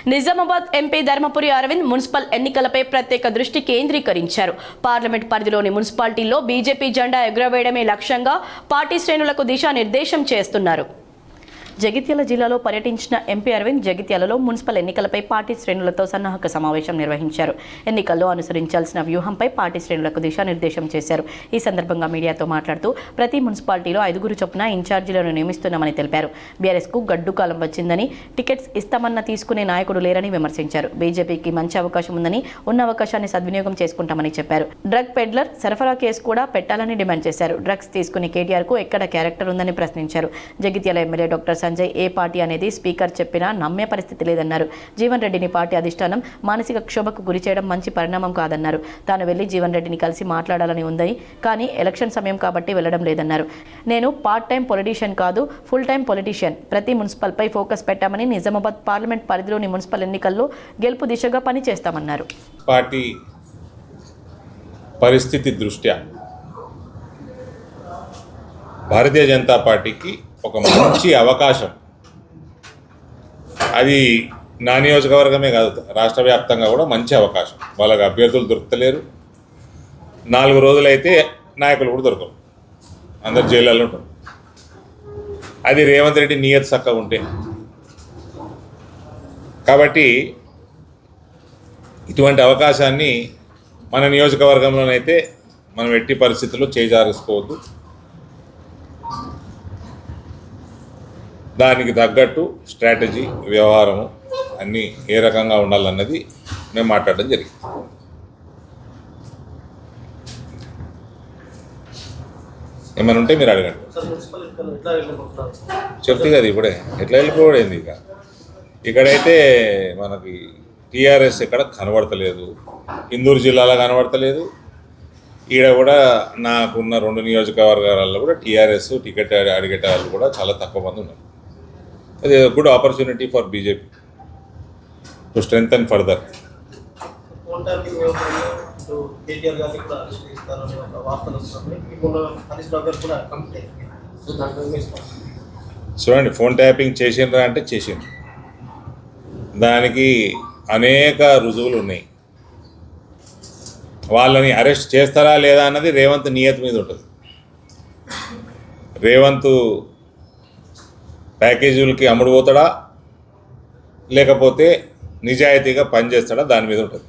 Nizamabad MP Dharmapuri Arvind municipal ఎన్నికలపై ప్రత్యేక దృష్టి కేంద్రీకరించారు. పార్లమెంట్ పరిధిలోని మున్సిపాలిటీల్లో బీజేపీ జెండా ఎగురవేయడమే లక్ష్యంగా పార్టీ శ్రేణులకు దిశానిర్దేశం చేస్తున్నారు. జగిత్యాల జిల్లాలో పర్యటించిన ఎంపీ అరవింద్ జగిత్యాలలో మున్సిపల్ ఎన్నికలపై పార్టీ శ్రేణులతో సన్నాహక సమావేశం నిర్వహించారు. ఎన్నికల్లో అనుసరించాల్సిన వ్యూహంపై పార్టీ శ్రేణులకు దిశానిర్దేశం చేశారు. ఈ సందర్భంగా మీడియాతో మాట్లాడుతూ ప్రతి మున్సిపాలిటీలో 5 చొప్పున ఇన్ఛార్జీలను నియమిస్తున్నామని తెలిపారు. బీఆర్ఎస్కు గడ్డు కాలం వచ్చిందని, టికెట్స్ ఇస్తామన్న తీసుకునే నాయకుడు లేరని విమర్శించారు. బీజేపీకి మంచి అవకాశం ఉందని, ఉన్న అవకాశాన్ని సద్వినియోగం చేసుకుంటామని చెప్పారు. డ్రగ్ పెడ్లర్ సరఫరా కేసు కూడా పెట్టాలని డిమాండ్ చేశారు. డ్రగ్స్ తీసుకునే కేటీఆర్కు ఎక్కడ క్యారెక్టర్ ఉందని ప్రశ్నించారు. జగిత్యాల ఎమ్మెల్యే డాక్టర్ సంజయ్ ఏ పార్టీ అనేది స్పీకర్ చెప్పినా నమ్మే పరిస్థితి లేదన్నారు. జీవన్ రెడ్డిని పార్టీ అధిష్టానం మానసిక క్షోభకు గురి చేయడం మంచి పరిణామం కాదన్నారు. తాను వెళ్లి జీవన్ రెడ్డిని కలిసి మాట్లాడాలని ఉందని, కానీ ఎలక్షన్ సమయం కాబట్టి వెళ్లడం లేదన్నారు. నేను పార్ట్ టైం పొలిటీషియన్ కాదు, ఫుల్ టైం పొలిటీషియన్. ప్రతి మున్సిపల్పై ఫోకస్ పెట్టామని, నిజామాబాద్ పార్లమెంట్ పరిధిలోని మున్సిపల్ ఎన్నికల్లో గెలుపు దిశగా పనిచేస్తామన్నారు. పార్టీ పరిస్థితి దృష్ట్యా భారతీయ జనతా పార్టీకి ఒక మంచి అవకాశం, అది నా నియోజకవర్గమే కాదు రాష్ట్ర వ్యాప్తంగా కూడా మంచి అవకాశం. వాళ్ళకి అభ్యర్థులు దొరుకుతలేరు. 4 రోజులైతే నాయకులు కూడా దొరకరు, అందరు జైళ్ళలో ఉంటారు. అది రేవంత్ రెడ్డి నియత్ చక్కగా ఉంటే. కాబట్టి ఇటువంటి అవకాశాన్ని మన నియోజకవర్గంలోనైతే మనం ఎట్టి పరిస్థితుల్లో చేజారుకోవద్దు. దానికి తగ్గట్టు స్ట్రాటజీ, వ్యవహారము అన్నీ ఏ రకంగా ఉండాలన్నది మేము మాట్లాడడం జరిగింది. ఏమైనా ఉంటే మీరు అడగండి. చెప్తే కదా ఇప్పుడే ఎట్లా వెళ్ళిపోయింది. ఇక్కడైతే మనకి టీఆర్ఎస్ ఎక్కడ కనబడతలేదు, ఇందూరు జిల్లాలో కనబడతలేదు. ఈడ కూడా నాకున్న 2 నియోజకవర్గాలలో కూడా టీఆర్ఎస్ టికెట్ అడిగేట వాళ్ళు కూడా చాలా తక్కువ మంది ఉన్నారు. అది good opportunity for BJP to strengthen further. చూడండి, ఫోన్ ట్యాపింగ్ చేసిండ్రా అంటే చేసిండ్రు. దానికి అనేక రుజువులు ఉన్నాయి. వాళ్ళని అరెస్ట్ చేస్తారా లేదా అన్నది రేవంత్ నియత్ మీద ఉంటుంది. రేవంత్ ప్యాకేజీలకి అమ్ముడు పోతాడా లేకపోతే నిజాయితీగా పనిచేస్తాడా దాని మీద ఉంటుంది.